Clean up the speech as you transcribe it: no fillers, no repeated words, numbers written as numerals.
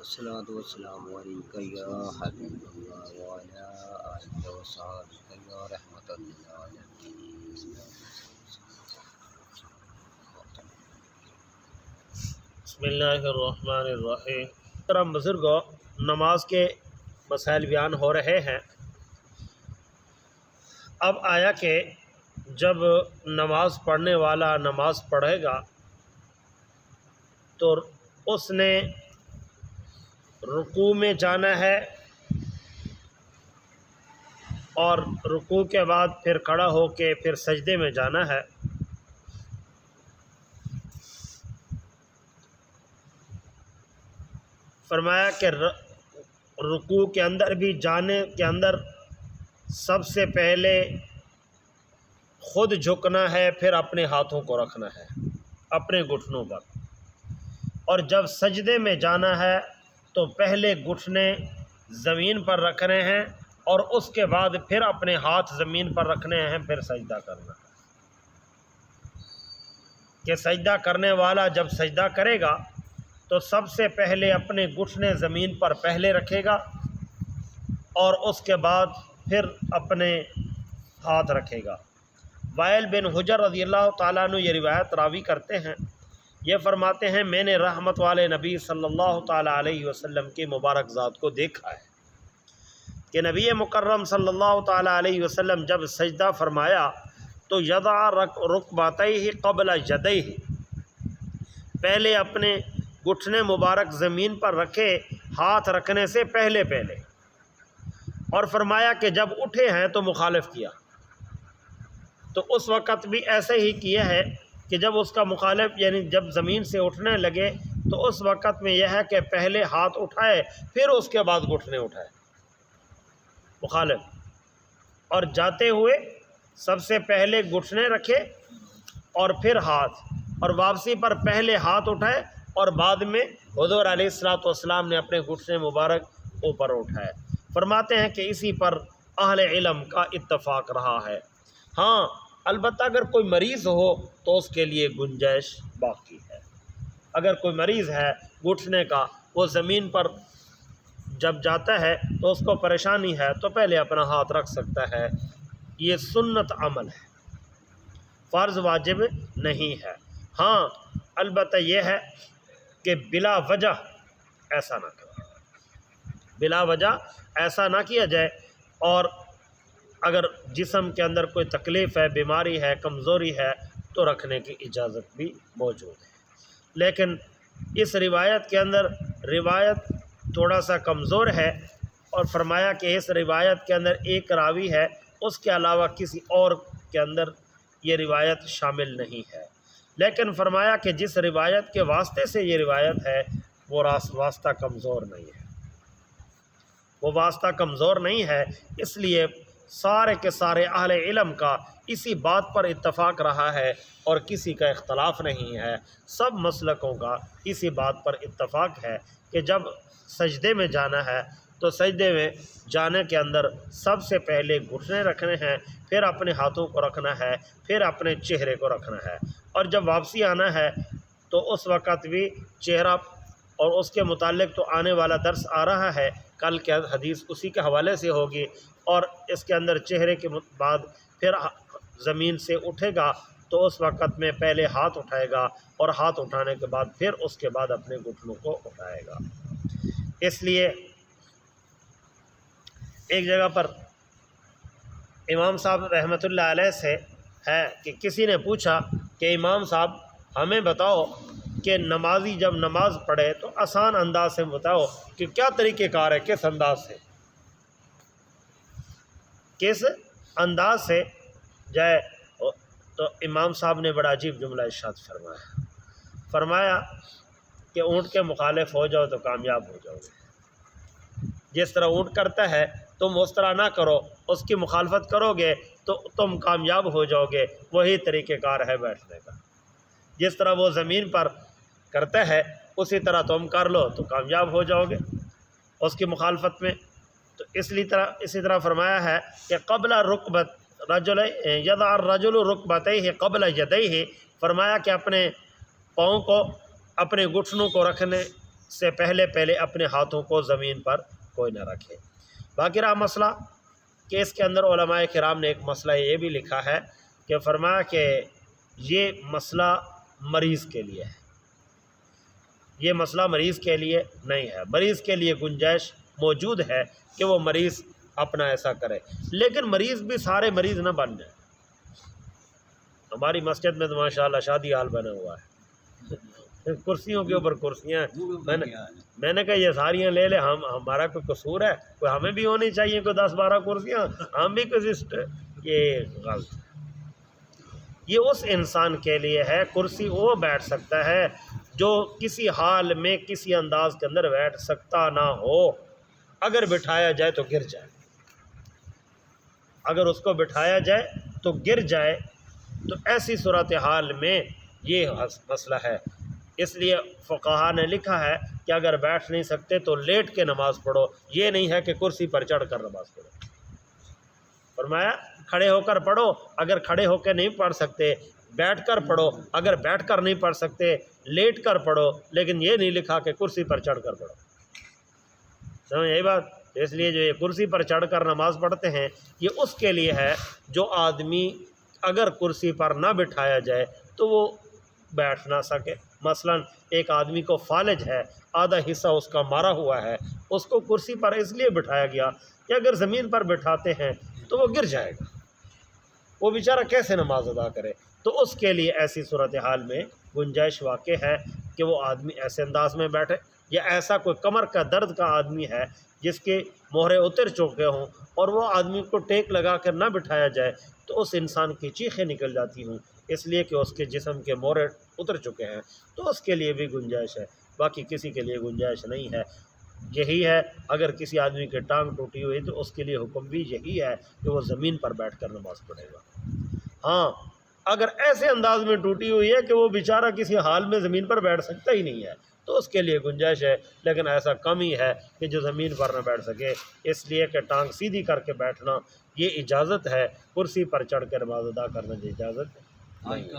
الصلاة والسلام علیکہ یا حبیب اللہ وعلی آلہ وصحبہ یا رحمۃ للعالمین۔ بسم اللہ الرحمن الرحیم۔ محترم بزرگوں، نماز کے مسائل بیان ہو رہے ہیں۔ اب آیا کہ جب نماز پڑھنے والا نماز پڑھے گا تو اس نے رکوع میں جانا ہے اور رکوع کے بعد پھر کھڑا ہو کے پھر سجدے میں جانا ہے۔ فرمایا کہ رکوع کے اندر بھی جانے کے اندر سب سے پہلے خود جھکنا ہے، پھر اپنے ہاتھوں کو رکھنا ہے اپنے گھٹنوں پر، اور جب سجدے میں جانا ہے تو پہلے گھٹنے زمین پر رکھنے ہیں اور اس کے بعد پھر اپنے ہاتھ زمین پر رکھنے ہیں، پھر سجدہ کرنا ہے۔ کہ سجدہ کرنے والا جب سجدہ کرے گا تو سب سے پہلے اپنے گھٹنے زمین پر پہلے رکھے گا اور اس کے بعد پھر اپنے ہاتھ رکھے گا۔ وائل بن حجر رضی اللہ تعالیٰ عنہ یہ روایت راوی کرتے ہیں، یہ فرماتے ہیں میں نے رحمت والے نبی صلی اللہ تعالیٰ علیہ وسلم کی مبارک ذات کو دیکھا ہے کہ نبی مکرم صلی اللہ تعالیٰ علیہ وسلم جب سجدہ فرمایا تو یضع رکبتیہ قبل یدیہ، پہلے اپنے گھٹنے مبارک زمین پر رکھے ہاتھ رکھنے سے پہلے اور فرمایا کہ جب اٹھے ہیں تو مخالف کیا، تو اس وقت بھی ایسے ہی کیا ہے کہ جب اس کا مخالف یعنی جب زمین سے اٹھنے لگے تو اس وقت میں یہ ہے کہ پہلے ہاتھ اٹھائے پھر اس کے بعد گھٹنے اٹھائے مخالف، اور جاتے ہوئے سب سے پہلے گھٹنے رکھے اور پھر ہاتھ، اور واپسی پر پہلے ہاتھ اٹھائے اور بعد میں حضور علیہ الصلوۃ والسلام نے اپنے گھٹنے مبارک اوپر اٹھائے۔ فرماتے ہیں کہ اسی پر اہل علم کا اتفاق رہا ہے۔ ہاں البتہ اگر کوئی مریض ہو تو اس کے لیے گنجائش باقی ہے۔ اگر کوئی مریض ہے گھٹنے کا، وہ زمین پر جب جاتا ہے تو اس کو پریشانی ہے تو پہلے اپنا ہاتھ رکھ سکتا ہے، یہ سنت عمل ہے، فرض واجب نہیں ہے۔ ہاں البتہ یہ ہے کہ بلا وجہ ایسا نہ کرے، بلا وجہ ایسا نہ کیا جائے، اور اگر جسم کے اندر کوئی تکلیف ہے، بیماری ہے، کمزوری ہے تو رکھنے کی اجازت بھی موجود ہے۔ لیکن اس روایت کے اندر روایت تھوڑا سا کمزور ہے، اور فرمایا کہ اس روایت کے اندر ایک راوی ہے، اس کے علاوہ کسی اور کے اندر یہ روایت شامل نہیں ہے۔ لیکن فرمایا کہ جس روایت کے واسطے سے یہ روایت ہے وہ واسطہ کمزور نہیں ہے، وہ واسطہ کمزور نہیں ہے، اس لیے سارے کے سارے اہل علم کا اسی بات پر اتفاق رہا ہے اور کسی کا اختلاف نہیں ہے۔ سب مسلکوں کا اسی بات پر اتفاق ہے کہ جب سجدے میں جانا ہے تو سجدے میں جانے کے اندر سب سے پہلے گھٹنے رکھنے ہیں، پھر اپنے ہاتھوں کو رکھنا ہے، پھر اپنے چہرے کو رکھنا ہے، اور جب واپسی آنا ہے تو اس وقت بھی چہرہ، اور اس کے متعلق تو آنے والا درس آ رہا ہے، کل کے حدیث اسی کے حوالے سے ہوگی، اور اس کے اندر چہرے کے بعد پھر زمین سے اٹھے گا تو اس وقت میں پہلے ہاتھ اٹھائے گا اور ہاتھ اٹھانے کے بعد پھر اس کے بعد اپنے گھٹنوں کو اٹھائے گا۔ اس لیے ایک جگہ پر امام صاحب رحمۃ اللہ علیہ سے ہے کہ کسی نے پوچھا کہ امام صاحب ہمیں بتاؤ کہ نمازی جب نماز پڑھے تو آسان انداز سے بتاؤ کہ کیا طریقہ کار ہے، کس انداز سے، کس انداز سے جائے، تو امام صاحب نے بڑا عجیب جملہ ارشاد فرمایا کہ اونٹ کے مخالف ہو جاؤ تو کامیاب ہو جاؤ گے۔ جس طرح اونٹ کرتا ہے تم اس طرح نہ کرو، اس کی مخالفت کرو گے تو تم کامیاب ہو جاؤ گے، وہی طریقہ کار ہے بیٹھنے کا۔ جس طرح وہ زمین پر کرتا ہے اسی طرح تم کر لو تو کامیاب ہو جاؤ گے اس کی مخالفت میں۔ تو اسی طرح فرمایا ہے کہ قبل رکبت رجل یضع الرجل رکبتیہ قبل یدیہ، فرمایا کہ اپنے پاؤں کو، اپنے گھٹنوں کو رکھنے سے پہلے پہلے اپنے ہاتھوں کو زمین پر کوئی نہ رکھے۔ باقی رہا مسئلہ کہ اس کے اندر علماء کرام نے ایک مسئلہ یہ بھی لکھا ہے کہ فرمایا کہ یہ مسئلہ مریض کے لیے ہے، یہ مسئلہ مریض کے لیے نہیں ہے، مریض کے لیے گنجائش موجود ہے کہ وہ مریض اپنا ایسا کرے، لیکن مریض بھی سارے مریض نہ بن جائے۔ ہماری مسجد میں تو ماشاءاللہ شادی حال بنا ہوا ہے، کرسیوں کے اوپر کرسیاں، میں نے کہا یہ ساریاں لے لے، ہمارا کوئی قصور ہے؟ کوئی ہمیں بھی ہونی چاہیے کوئی 10-12 کرسیاں، ہم بھی یہ غلط ہے۔ یہ اس انسان کے لیے ہے، کرسی وہ بیٹھ سکتا ہے جو کسی حال میں کسی انداز کے اندر بیٹھ سکتا نہ ہو، اگر بٹھایا جائے تو گر جائے، اگر اس کو بٹھایا جائے تو گر جائے، تو ایسی صورتحال میں یہ مسئلہ ہے۔ اس لیے فقہا نے لکھا ہے کہ اگر بیٹھ نہیں سکتے تو لیٹ کے نماز پڑھو، یہ نہیں ہے کہ کرسی پر چڑھ کر نماز پڑھو۔ فرمایا کھڑے ہو کر پڑھو، اگر کھڑے ہو کے نہیں پڑھ سکتے بیٹھ کر پڑھو، اگر بیٹھ کر نہیں پڑھ سکتے لیٹ کر پڑھو، لیکن یہ نہیں لکھا کہ کرسی پر چڑھ کر پڑھو۔ سمجھ یہی بات؟ اس لیے جو یہ کرسی پر چڑھ کر نماز پڑھتے ہیں یہ اس کے لیے ہے جو آدمی اگر کرسی پر نہ بٹھایا جائے تو وہ بیٹھ نہ سکے۔ مثلا ایک آدمی کو فالج ہے، آدھا حصہ اس کا مارا ہوا ہے، اس کو کرسی پر اس لیے بٹھایا گیا کہ اگر زمین پر بٹھاتے ہیں تو وہ گر جائے گا، وہ بیچارہ کیسے نماز ادا کرے؟ تو اس کے لیے ایسی صورتحال میں گنجائش واقع ہے کہ وہ آدمی ایسے انداز میں بیٹھے، یا ایسا کوئی کمر کا درد کا آدمی ہے جس کے مہرے اتر چکے ہوں اور وہ آدمی کو ٹیک لگا کر نہ بٹھایا جائے تو اس انسان کی چیخیں نکل جاتی ہوں، اس لیے کہ اس کے جسم کے مہرے اتر چکے ہیں، تو اس کے لیے بھی گنجائش ہے، باقی کسی کے لیے گنجائش نہیں ہے۔ یہی ہے اگر کسی آدمی کی ٹانگ ٹوٹی ہوئی تو اس کے لیے حکم بھی یہی ہے کہ وہ زمین پر بیٹھ کر نماز پڑھے گا۔ ہاں اگر ایسے انداز میں ٹوٹی ہوئی ہے کہ وہ بیچارہ کسی حال میں زمین پر بیٹھ سکتا ہی نہیں ہے تو اس کے لیے گنجائش ہے، لیکن ایسا کم ہی ہے کہ جو زمین پر نہ بیٹھ سکے، اس لیے کہ ٹانگ سیدھی کر کے بیٹھنا یہ اجازت ہے، کرسی پر چڑھ کے نماز ادا کرنے کی اجازت نہیں ہے۔